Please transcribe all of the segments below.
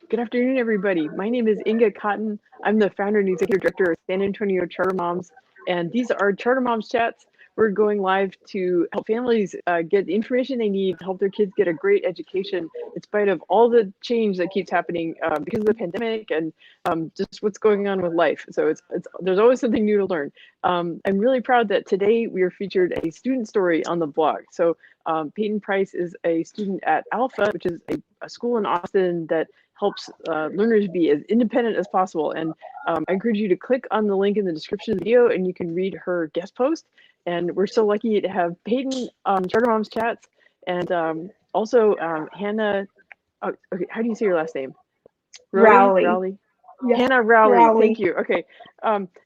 Good afternoon, everybody. My name is Inga Cotton. I'm the founder and executive director of San Antonio Charter Moms, and these are Charter Moms Chats. We're going live to help families get the information they need to help their kids get a great education in spite of all the change that keeps happening because of the pandemic and just what's going on with life. So there's always something new to learn. I'm really proud that today we are featured a student story on the blog. So Peyton Price is a student at Alpha, which is a school in Austin that helps learners be as independent as possible. And I encourage you to click on the link in the description of the video and you can read her guest post. And we're so lucky to have Peyton on Charter Moms Chats and also Hannah, okay, how do you say your last name? Rowley. Rowley? Yeah. Hannah Rowley, Rowley. thank you. Okay,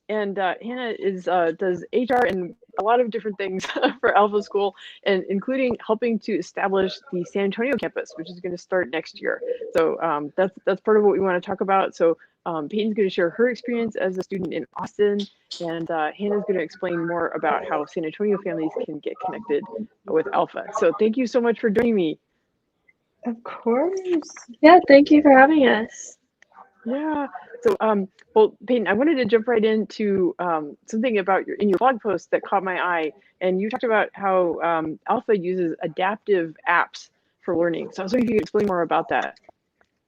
and Hannah does HR and a lot of different things for Alpha School, and including helping to establish the San Antonio campus, which is going to start next year. So that's part of what we want to talk about. So Peyton's going to share her experience as a student in Austin, and Hannah's going to explain more about how San Antonio families can get connected with Alpha. So thank you so much for joining me. Of course. Yeah, thank you for having us. Yeah. So, well, Peyton, I wanted to jump right into something about in your blog post that caught my eye, and you talked about how Alpha uses adaptive apps for learning. So I was wondering if you could explain more about that.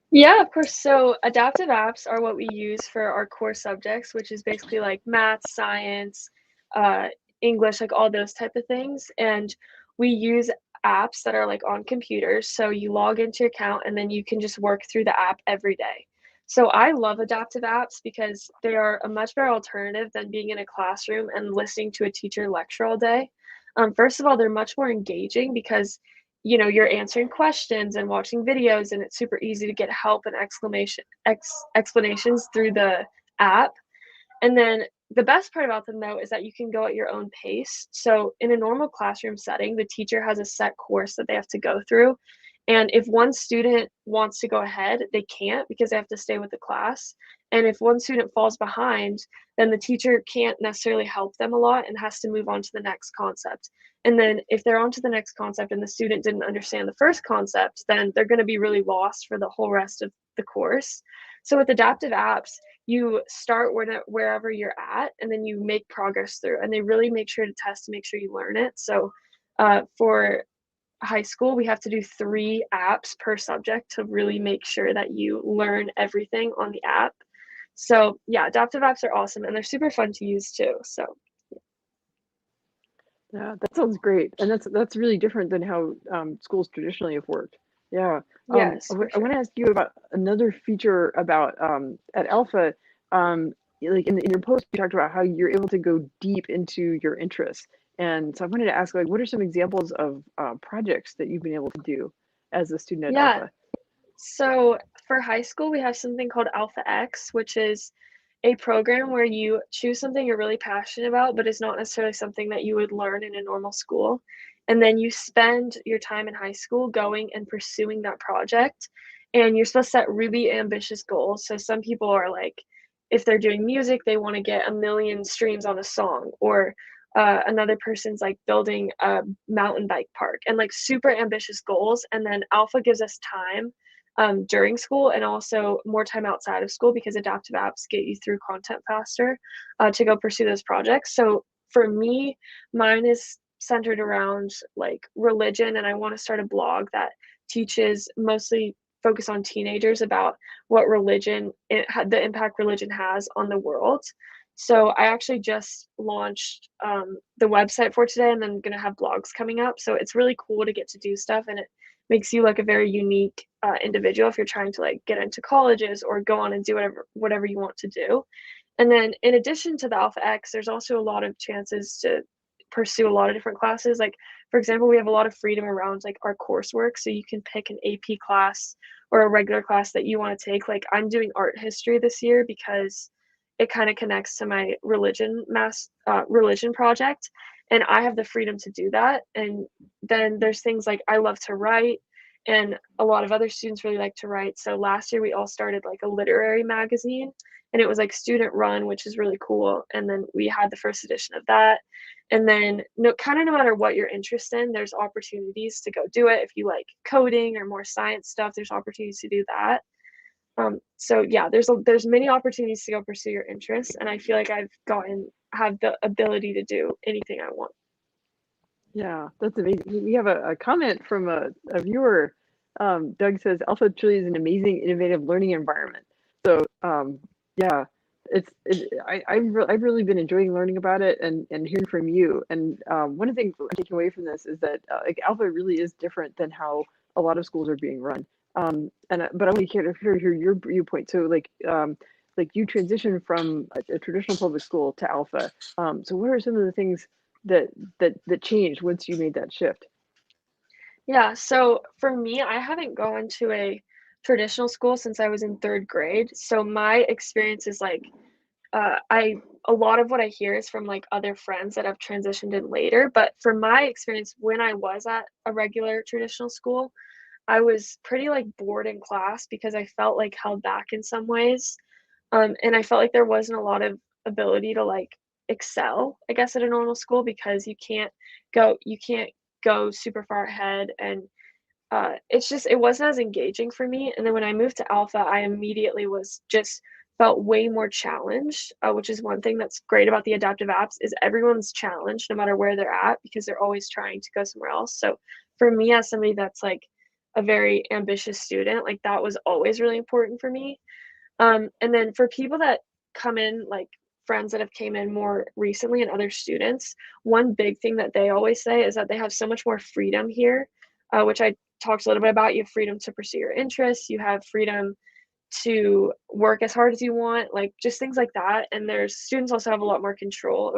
Yeah, of course. So adaptive apps are what we use for our core subjects, which is basically like math, science, English, like all those type of things. And we use apps that are like on computers. So you log into your account and then you can just work through the app every day. So I love adaptive apps because they are a much better alternative than being in a classroom and listening to a teacher lecture all day. First of all, they're much more engaging because you're answering questions and watching videos, and it's super easy to get help and explanations through the app. And then the best part about them, though, is that you can go at your own pace. So in a normal classroom setting, the teacher has a set course that they have to go through. And if one student wants to go ahead, they can't because they have to stay with the class. And if one student falls behind, then the teacher can't necessarily help them a lot and has to move on to the next concept. And then if they're on to the next concept and the student didn't understand the first concept, then they're going to be really lost for the whole rest of the course. So with adaptive apps, you start wherever you're at and then you make progress through, and they really make sure to test to make sure you learn it. So for high school, we have to do 3 apps per subject to really make sure that you learn everything on the app. So yeah, adaptive apps are awesome and they're super fun to use too. So Yeah, that sounds great, and that's really different than how schools traditionally have worked. Yeah. yes, for I sure. want to ask you about another feature about at Alpha. Like in your post, you talked about how you're able to go deep into your interests, and so I wanted to ask, like, what are some examples of projects that you've been able to do as a student at Yeah. Alpha? So for high school, we have something called Alpha X, which is a program where you choose something you're really passionate about, but it's not necessarily something that you would learn in a normal school. And then you spend your time in high school going and pursuing that project. And you're supposed to set really ambitious goals. So some people are like, if they're doing music, they want to get 1 million streams on a song, or another person's like building a mountain bike park, and like super ambitious goals. And then Alpha gives us time during school and also more time outside of school because adaptive apps get you through content faster to go pursue those projects. So for me, mine is centered around like religion, and I want to start a blog that teaches mostly focus on teenagers about what the impact religion has on the world. So I actually just launched the website for today, and then I'm going to have blogs coming up. So it's really cool to get to do stuff, and it makes you like a very unique individual if you're trying to like get into colleges or go on and do whatever you want to do. And then in addition to the Alpha X, there's also a lot of chances to pursue a lot of different classes. Like for example, we have a lot of freedom around like our coursework, so you can pick an AP class or a regular class that you want to take. Like I'm doing art history this year because it kind of connects to my religion project, and I have the freedom to do that. And then there's things like I love to write, and a lot of other students really like to write. So last year we all started like a literary magazine, and it was like student run, which is really cool. And then we had the first edition of that. And then no matter what you're interested in, there's opportunities to go do it. If you like coding or more science stuff, there's opportunities to do that. So yeah, there's many opportunities to go pursue your interests, and I feel like have the ability to do anything I want. Yeah, that's amazing. We have a comment from a viewer. Doug says Alpha truly is an amazing, innovative learning environment. So yeah, I've really been enjoying learning about it and hearing from you. And one of the things I'm taking away from this is that like Alpha really is different than how a lot of schools are being run. But I want to hear your viewpoint. So like you transitioned from a traditional public school to Alpha. So what are some of the things that that changed once you made that shift? Yeah, so for me, I haven't gone to a traditional school since I was in third grade. So my experience is like I a lot of what I hear is from like other friends that have transitioned in later. But for my experience, when I was at a regular traditional school, I was pretty like bored in class because I felt like held back in some ways. And I felt like there wasn't a lot of ability to like excel, I guess, at a normal school because you can't go super far ahead and it wasn't as engaging for me. And then when I moved to Alpha, I immediately was just felt way more challenged, which is one thing that's great about the adaptive apps is everyone's challenged no matter where they're at because they're always trying to go somewhere else. So for me as somebody that's like a very ambitious student, like that was always really important for me. And then for people that come in, like friends that have came in more recently and other students, one big thing that they always say is that they have so much more freedom here, which I talked a little bit about. You have freedom to pursue your interests. You have freedom to work as hard as you want, like just things like that. And there's students also have a lot more control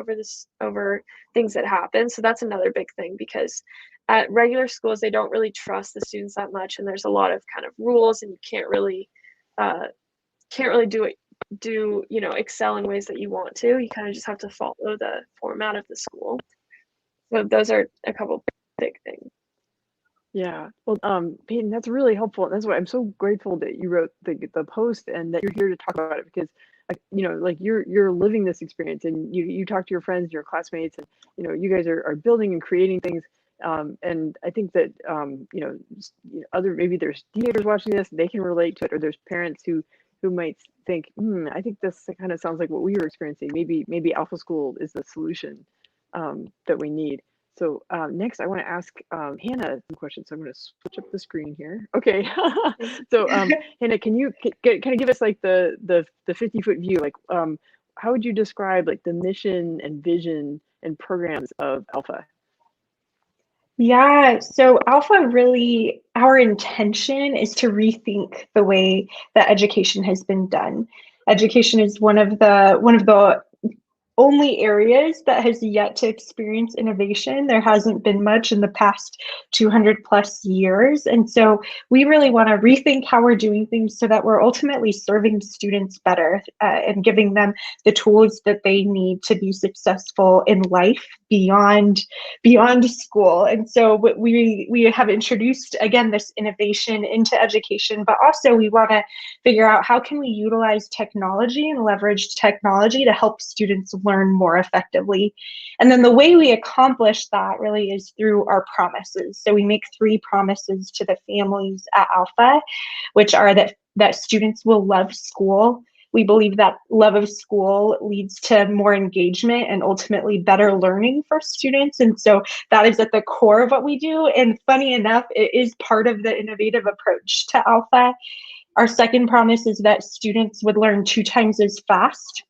over things that happen. So that's another big thing because at regular schools they don't really trust the students that much, and there's a lot of kind of rules, and you uh, can't really excel in ways that you want to. You kind of just have to follow the format of the school. So those are a couple big things. Yeah, well, Peyton, that's really helpful. That's why I'm so grateful that you wrote the post and that you're here to talk about it because, like you're living this experience and you talk to your friends, your classmates, and you guys are building and creating things. And I think that other maybe there's teenagers watching this, they can relate to it, or there's parents who might think, I think this kind of sounds like what we were experiencing. Maybe Alpha School is the solution that we need. So next, I want to ask Hannah some questions. So I'm going to switch up the screen here. Okay. So Hannah, can you kind of give us like the 50-foot view? Like, how would you describe like the mission and vision and programs of Alpha? Yeah, so Alpha really, our intention is to rethink the way that education has been done. Education is one of the only areas that has yet to experience innovation. There hasn't been much in the past 200 plus years. And so we really want to rethink how we're doing things so that we're ultimately serving students better and giving them the tools that they need to be successful in life beyond school. And so we have introduced, again, this innovation into education, but also we want to figure out how can we utilize technology and leverage technology to help students learn more effectively. And then the way we accomplish that really is through our promises. So we make 3 promises to the families at Alpha, which are that students will love school. We believe that love of school leads to more engagement and ultimately better learning for students. And so that is at the core of what we do. And funny enough, it is part of the innovative approach to Alpha. Our second promise is that students would learn 2 times as fast.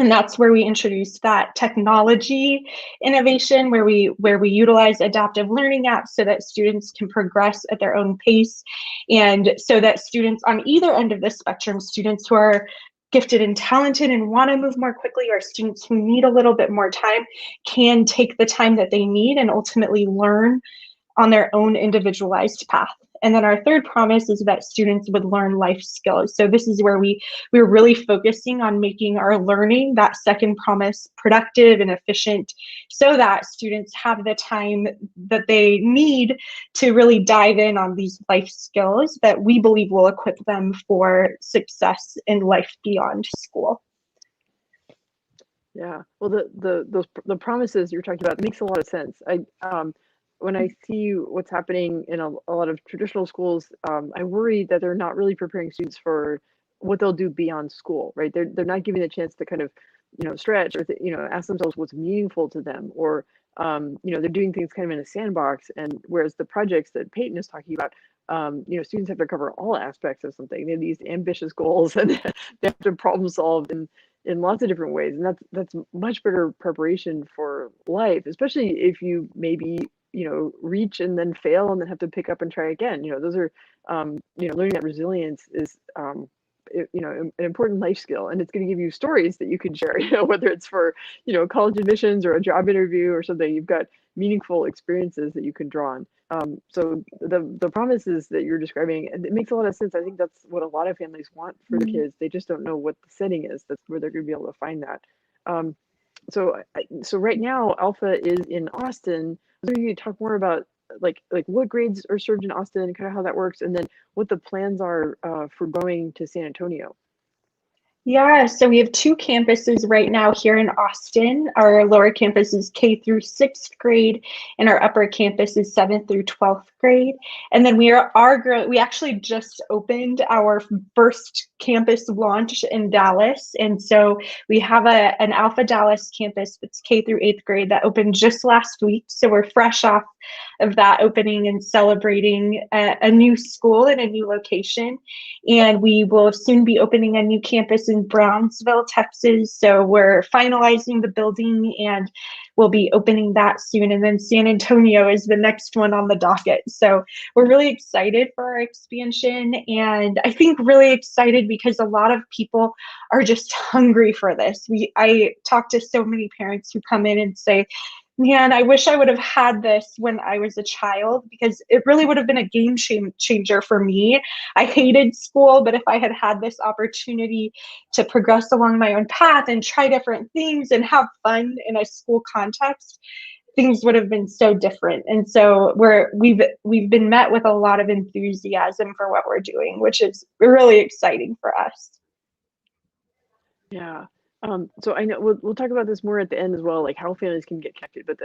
And that's where we introduce that technology innovation, where we utilize adaptive learning apps so that students can progress at their own pace, and so that students on either end of the spectrum, students who are gifted and talented and want to move more quickly, or students who need a little bit more time, can take the time that they need and ultimately learn on their own individualized path. And then our third promise is that students would learn life skills. So this is where we're really focusing on making our learning, that second promise, productive and efficient, so that students have the time that they need to really dive in on these life skills that we believe will equip them for success in life beyond school. Yeah, well, the promises you're talking about makes a lot of sense. when I see what's happening in a lot of traditional schools, I worry that they're not really preparing students for what they'll do beyond school, right? They're not giving the chance to kind of, stretch or ask themselves what's meaningful to them, or they're doing things kind of in a sandbox. And whereas the projects that Peyton is talking about, students have to cover all aspects of something. They have these ambitious goals, and they have to problem solve in lots of different ways, and that's much better preparation for life, especially if you maybe reach and then fail and then have to pick up and try again. Those are learning that resilience is an important life skill, and it's going to give you stories that you can share, whether it's for college admissions or a job interview or something. You've got meaningful experiences that you can draw on. So the promises that you're describing, it makes a lot of sense. I think that's what a lot of families want for the kids. They just don't know what the setting is. That's where they're going to be able to find that. So right now Alpha is in Austin. I was wondering if you could talk more about like what grades are served in Austin, kind of how that works, and then what the plans are for going to San Antonio. Yeah, so we have two campuses right now here in Austin. Our lower campus is K through 6th grade, and our upper campus is 7th through 12th grade. And then we actually just opened our first campus launch in Dallas. And so we have an Alpha Dallas campus that's K through 8th grade that opened just last week. So we're fresh off of that opening and celebrating a new school and a new location. And we will soon be opening a new campus in Brownsville, Texas. So we're finalizing the building and we'll be opening that soon. And then San Antonio is the next one on the docket. So we're really excited for our expansion. And I think really excited because a lot of people are just hungry for this. I talk to so many parents who come in and say, man, I wish I would have had this when I was a child, because it really would have been a game changer for me. I hated school, but if I had had this opportunity to progress along my own path and try different things and have fun in a school context, things would have been so different. And so we've been met with a lot of enthusiasm for what we're doing, which is really exciting for us. Yeah. So I know we'll talk about this more at the end as well, like how families can get connected. But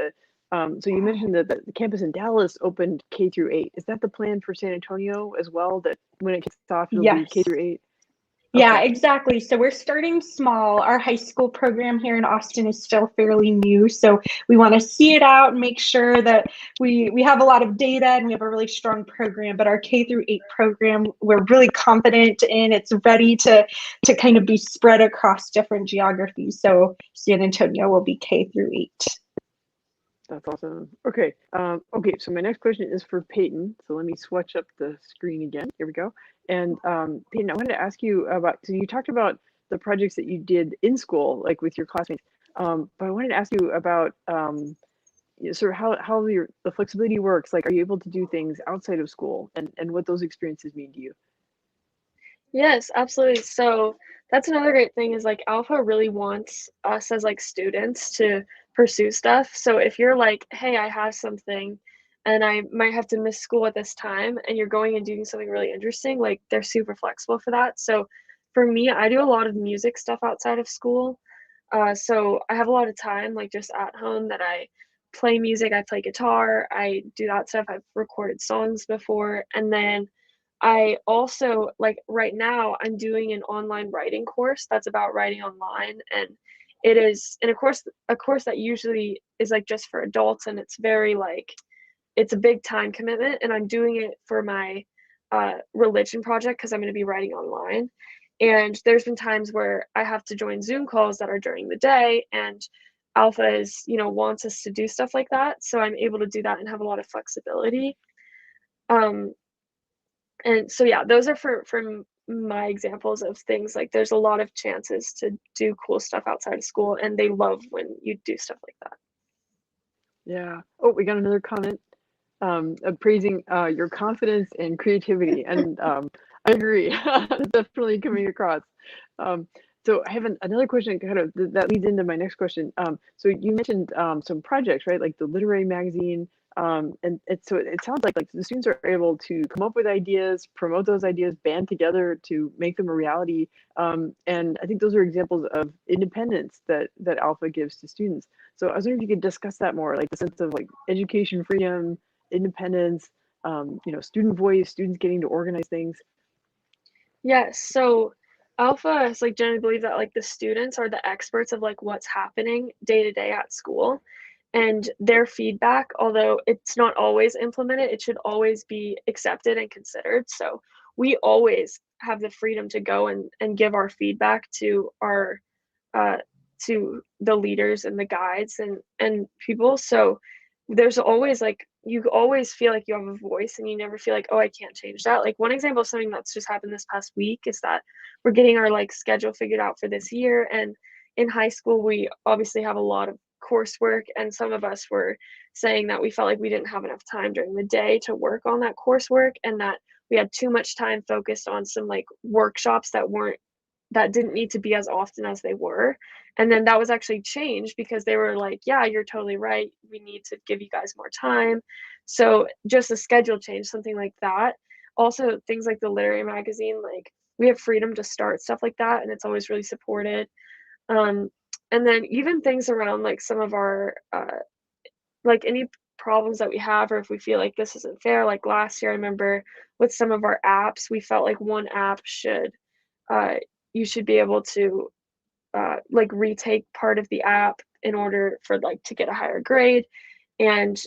so you mentioned that the campus in Dallas opened K through 8. Is that the plan for San Antonio as well? That when it kicks off, it'll be K through 8? Yeah, exactly. So we're starting small. Our high school program here in Austin is still fairly new. So we want to see it out and make sure that we have a lot of data and we have a really strong program. But our K through 8 program, we're really confident in. It's ready to kind of be spread across different geographies. So San Antonio will be K through 8. That's awesome. Okay. Okay. So my next question is for Peyton. So let me switch up the screen again. Here we go. And Peyton, I wanted to ask you about, so you talked about the projects that you did in school, like with your classmates. But I wanted to ask you about sort of how the flexibility works. Like, are you able to do things outside of school, and what those experiences mean to you? Yes, absolutely. So that's another great thing is like Alpha really wants us as like students to pursue stuff. So if you're like, hey, I have something and I might have to miss school at this time and you're going and doing something really interesting, like they're super flexible for that. So for me, I do a lot of music stuff outside of school. So I have a lot of time like just at home that I play music, I play guitar, I do that stuff. I've recorded songs before. And then I also like right now I'm doing an online writing course that's about writing online, and it is in a course that usually is like just for adults, and it's very like it's a big time commitment, and I'm doing it for my religion project because I'm going to be writing online. And there's been times where I have to join Zoom calls that are during the day, and Alpha is, wants us to do stuff like that. So I'm able to do that and have a lot of flexibility. And so yeah, those are from my examples of things. Like there's a lot of chances to do cool stuff outside of school, and they love when you do stuff like that. Yeah. Oh, we got another comment praising your confidence and creativity, and I agree. Definitely coming across. So I have another question kind of that leads into my next question. So you mentioned some projects, right? Like the literary magazine. So it sounds like the students are able to come up with ideas, promote those ideas, band together to make them a reality. And I think those are examples of independence that Alpha gives to students. So I was wondering if you could discuss that more, like the sense of like education, freedom, independence, student voice, students getting to organize things. Yes, so Alpha is like generally believe that like the students are the experts of like what's happening day to day at school, and their feedback, although it's not always implemented, it should always be accepted and considered. So we always have the freedom to go and give our feedback to our uh, to the leaders and the guides and people. So there's always like you always feel like you have a voice and you never feel like, oh, I can't change that. Like one example of something that's just happened this past week is that we're getting our like schedule figured out for this year. And in high school, we obviously have a lot of coursework, and some of us were saying that we felt like we didn't have enough time during the day to work on that coursework, and that we had too much time focused on some like workshops that didn't need to be as often as they were. And then that was actually changed because they were like, yeah, you're totally right. We need to give you guys more time. So just a schedule change, something like that. Also, things like the literary magazine, like we have freedom to start stuff like that, and it's always really supported. Um, and then even things around like some of our, like any problems that we have, or if we feel like this isn't fair, like last year, I remember with some of our apps, we felt like one app uh, you should be able to like retake part of the app in order for like to get a higher grade. And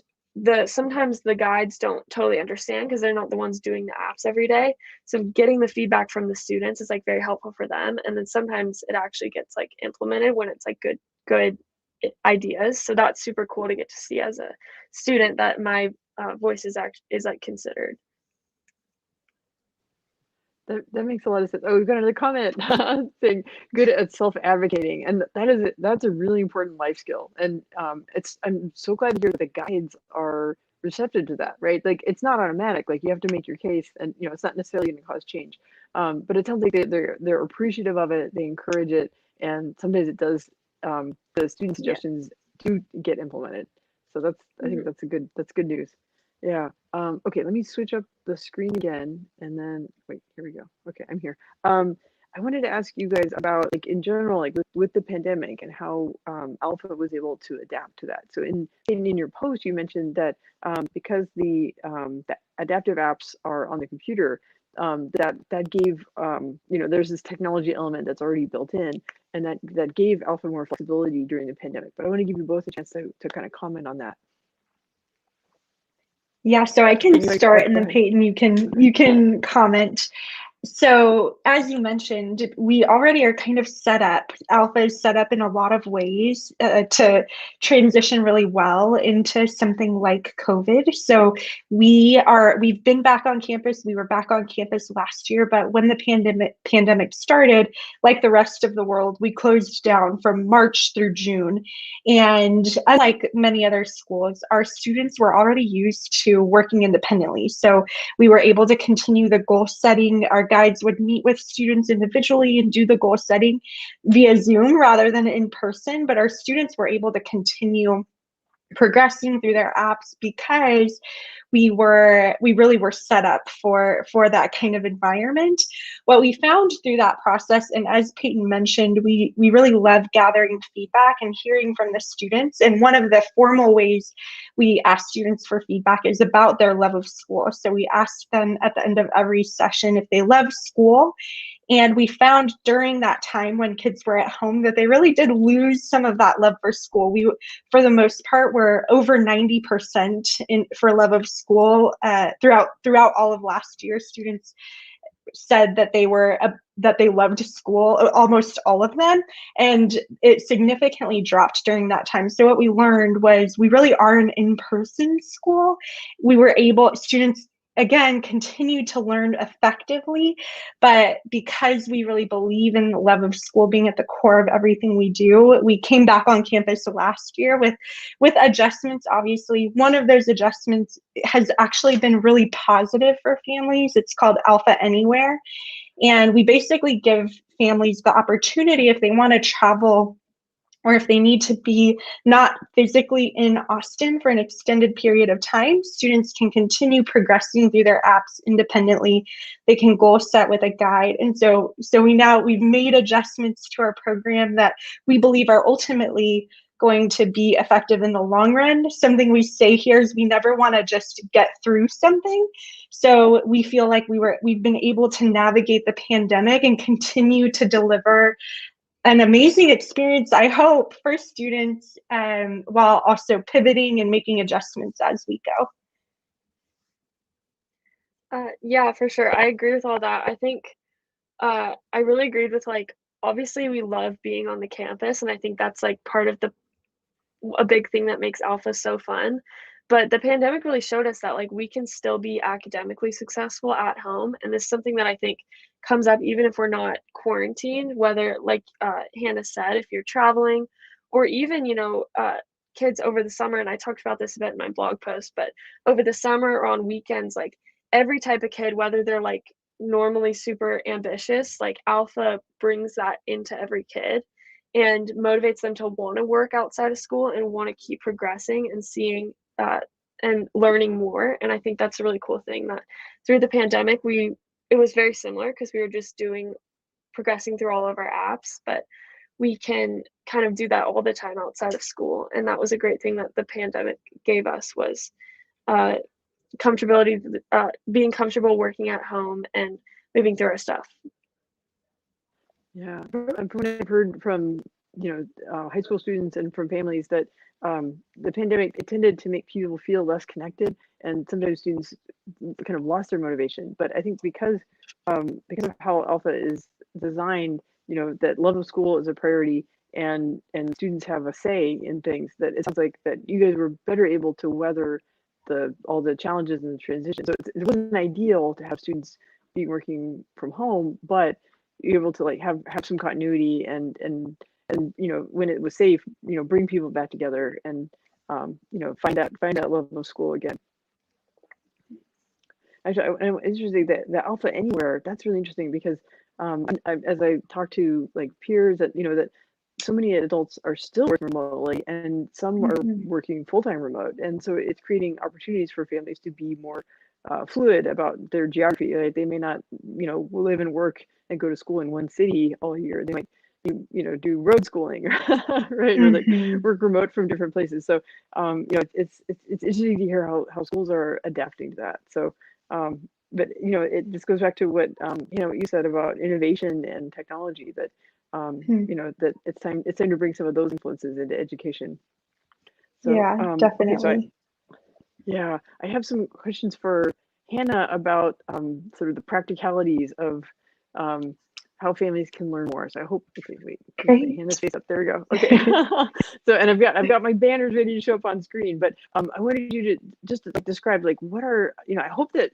sometimes the guides don't totally understand because they're not the ones doing the apps every day. So getting the feedback from the students is like very helpful for them. And then sometimes it actually gets like implemented when it's like good ideas. So that's super cool to get to see as a student that my voice is like considered. That makes a lot of sense. Oh, we've got another comment saying good at self-advocating, and that's a really important life skill. And I'm so glad to hear that the guides are receptive to that, right? Like it's not automatic. Like you have to make your case, and it's not necessarily going to cause change. But it sounds like they're appreciative of it. They encourage it, and sometimes it does. The student suggestions do get implemented. So I think that's good news. Yeah. Okay, let me switch up the screen again, and then wait, here we go. Okay, I'm here. I wanted to ask you guys about like in general, like with the pandemic and how Alpha was able to adapt to that. So in your post, you mentioned that because the adaptive apps are on the computer, that gave there's this technology element that's already built in, and that gave Alpha more flexibility during the pandemic. But I want to give you both a chance to kind of comment on that. Yeah, so I can start, and then Peyton, you can comment. So as you mentioned, we already are kind of set up. Alpha is set up in a lot of ways to transition really well into something like COVID. So we've been back on campus. We were back on campus last year, but when the pandemic started, like the rest of the world, we closed down from March through June. And unlike many other schools, our students were already used to working independently. So we were able to continue the goal setting. Our guides would meet with students individually and do the goal setting via Zoom rather than in person, but our students were able to continue progressing through their apps because we really were set up for that kind of environment. What we found through that process, and as Peyton mentioned, we really love gathering feedback and hearing from the students. And one of the formal ways we ask students for feedback is about their love of school. So we asked them at the end of every session if they love school. And we found during that time when kids were at home that they really did lose some of that love for school. We, for the most part, were over 90% for love of school throughout all of last year. Students said that they loved school, almost all of them, and it significantly dropped during that time. So what we learned was we really are an in-person school. Students again continue to learn effectively, but because we really believe in the love of school being at the core of everything we do, we came back on campus last year with adjustments. Obviously, one of those adjustments has actually been really positive for families. It's called Alpha Anywhere, and we basically give families the opportunity, if they want to travel or if they need to be not physically in Austin for an extended period of time, students can continue progressing through their apps independently. They can goal set with a guide. And so we've made adjustments to our program that we believe are ultimately going to be effective in the long run. Something we say here is we never want to just get through something. So we feel like we've been able to navigate the pandemic and continue to deliver an amazing experience, I hope, for students, while also pivoting and making adjustments as we go. Yeah, for sure. I agree with all that. I think I really agreed with, like, obviously we love being on the campus, and I think that's like part of a big thing that makes Alpha so fun. But the pandemic really showed us that, like, we can still be academically successful at home, and this is something that I think comes up even if we're not quarantined, whether, like, Hannah said, if you're traveling, or even, kids over the summer, and I talked about this a bit in my blog post, but over the summer or on weekends, like, every type of kid, whether they're, like, normally super ambitious, like, Alpha brings that into every kid and motivates them to want to work outside of school and want to keep progressing and seeing and learning more. And I think that's a really cool thing that through the pandemic, it was very similar because we were just progressing through all of our apps, but we can kind of do that all the time outside of school. And that was a great thing that the pandemic gave us, was comfortability, being comfortable working at home and moving through our stuff. Yeah, from what I've heard from high school students and from families, that the pandemic, it tended to make people feel less connected, and sometimes students kind of lost their motivation. But I think because of how Alpha is designed, that love of school is a priority, and students have a say in things, that it sounds like that you guys were better able to weather all the challenges in the transition. So it wasn't ideal to have students be working from home, but you're able to, like, have some continuity and when it was safe, bring people back together and find that love of school again. Actually, it's interesting that the Alpha Anywhere, that's really interesting, because as I talk to, like, peers, that that so many adults are still working remotely, and some are working full-time remote, and so it's creating opportunities for families to be more fluid about their geography. Like, they may not live and work and go to school in one city all year. They might do road schooling, right? Or, like, work remote from different places. So it's interesting to hear how schools are adapting to that. So but it just goes back to what what you said about innovation and technology, that that it's time to bring some of those influences into education. So yeah, definitely. Okay, I have some questions for Hannah about sort of the practicalities of how families can learn more. So I hope, wait, Hannah's face up. There we go. Okay. So, and I've got my banners ready to show up on screen, but I wanted you to just describe, like, what are, I hope that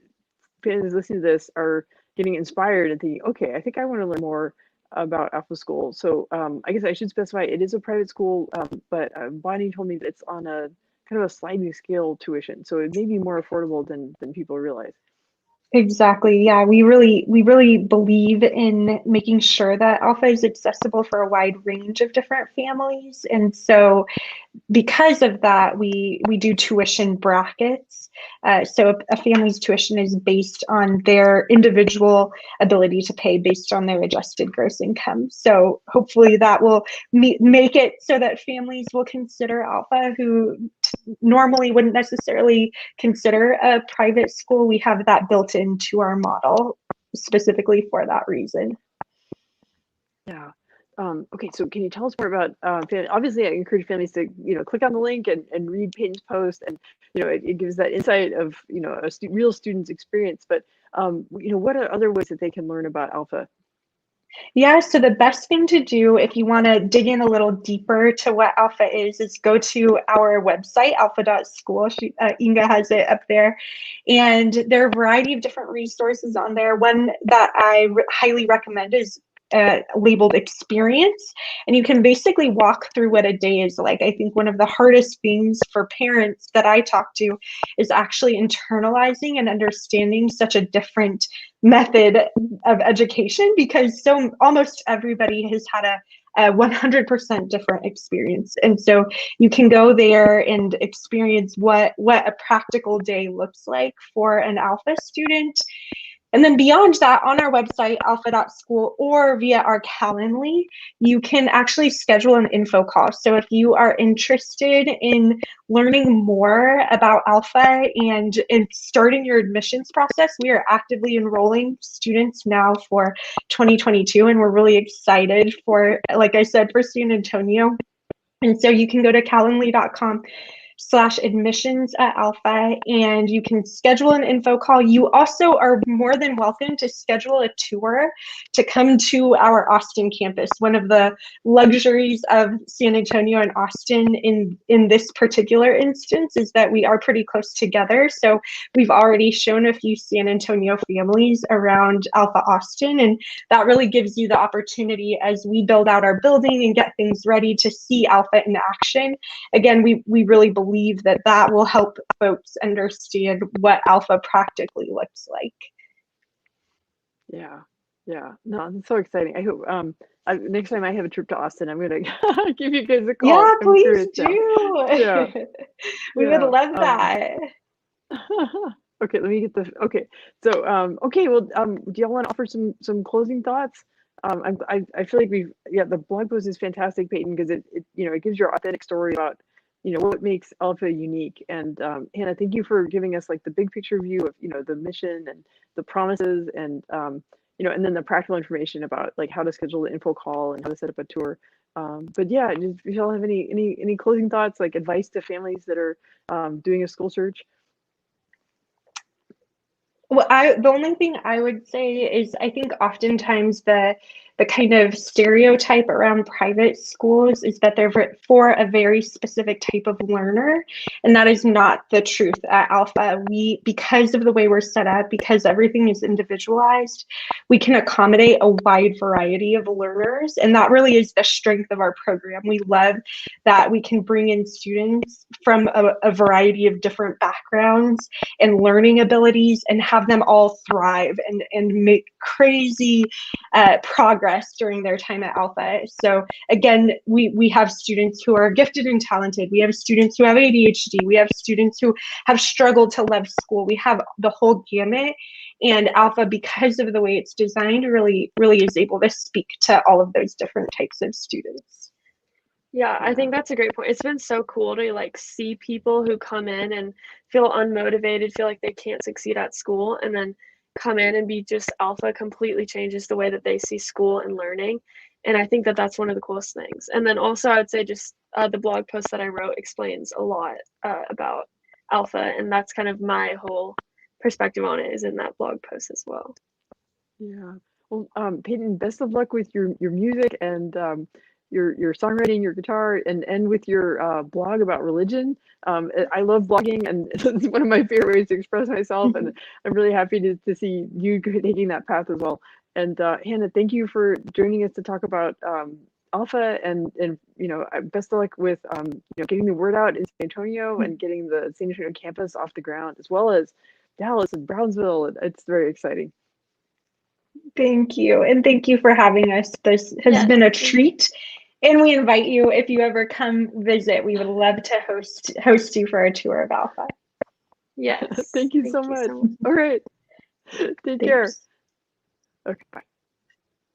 families listening to this are getting inspired and thinking, okay, I think I want to learn more about Alpha School. So I guess I should specify it is a private school, but Bonnie told me that it's on a kind of a sliding scale tuition, so it may be more affordable than people realize. Exactly. Yeah, we really believe in making sure that Alpha is accessible for a wide range of different families. And so because of that, we do tuition brackets. So a family's tuition is based on their individual ability to pay based on their adjusted gross income. So hopefully that will make it so that families will consider Alpha who normally wouldn't necessarily consider a private school. We have that built into our model specifically for that reason. Yeah. Okay, so can you tell us more about obviously I encourage families to click on the link and read Peyton's post, and it gives that insight of a real student's experience, but what are other ways that they can learn about Alpha? Yeah, so the best thing to do if you want to dig in a little deeper to what Alpha is go to our website, alpha.school. Inga has it up there. And there are a variety of different resources on there. One that I highly recommend is labeled experience, and you can basically walk through what a day is like. I think one of the hardest things for parents that I talk to is actually internalizing and understanding such a different method of education, because almost everybody has had a 100% different experience. And so you can go there and experience what a practical day looks like for an Alpha student. And then beyond that, on our website, alpha.school, or via our Calendly, you can actually schedule an info call. So if you are interested in learning more about Alpha and starting your admissions process, we are actively enrolling students now for 2022, and we're really excited for, like I said, for San Antonio. And so you can go to calendly.com/admissions at Alpha, and you can schedule an info call. You also are more than welcome to schedule a tour to come to our Austin campus. One of the luxuries of San Antonio and Austin in this particular instance is that we are pretty close together. So we've already shown a few San Antonio families around Alpha Austin, and that really gives you the opportunity as we build out our building and get things ready to see Alpha in action. Again, we really believe that that will help folks understand what Alpha practically looks like. Yeah, no, it's so exciting. I hope next time I have a trip to Austin, I'm gonna give you guys a call. Yeah, I'm please curious now. do. Yeah, We would love that. Okay, let me get the okay. So okay, well do y'all want to offer some closing thoughts? I feel like the blog post is fantastic, Peyton, because it it gives your authentic story about what makes Alpha unique. And Hannah, thank you for giving us like the big picture view of the mission and the promises, and and then the practical information about like how to schedule the info call and how to set up a tour. But yeah, if y'all have any closing thoughts, like advice to families that are doing a school search. Well, the only thing I would say is I think oftentimes the kind of stereotype around private schools is that they're for a very specific type of learner, and that is not the truth at Alpha. Because of the way we're set up, because everything is individualized, we can accommodate a wide variety of learners, and that really is the strength of our program. We love that we can bring in students from a variety of different backgrounds and learning abilities and have them all thrive and make crazy progress during their time at Alpha. So again, we have students who are gifted and talented. We have students who have ADHD. We have students who have struggled to love school. We have the whole gamut. And Alpha, because of the way it's designed, really is able to speak to all of those different types of students. Yeah, I think that's a great point. It's been so cool to like see people who come in and feel unmotivated, feel like they can't succeed at school, and then come in and be just Alpha completely changes the way that they see school and learning. And I think that that's one of the coolest things. And then also I would say just the blog post that I wrote explains a lot about Alpha, and that's kind of my whole perspective on it is in that blog post as well. Yeah. Well, Peyton, best of luck with your music and your songwriting, your guitar, and with your blog about religion. I love blogging, and it's one of my favorite ways to express myself. And I'm really happy to see you taking that path as well. And Hannah, thank you for joining us to talk about Alpha, and best of luck with getting the word out in San Antonio and getting the San Antonio campus off the ground, as well as Dallas and Brownsville. It's very exciting. Thank you. And thank you for having us. This has been a treat. And we invite you, if you ever come visit, we would love to host you for a tour of Alpha. Yes. Thank you so much. All right. Take care. Okay, bye.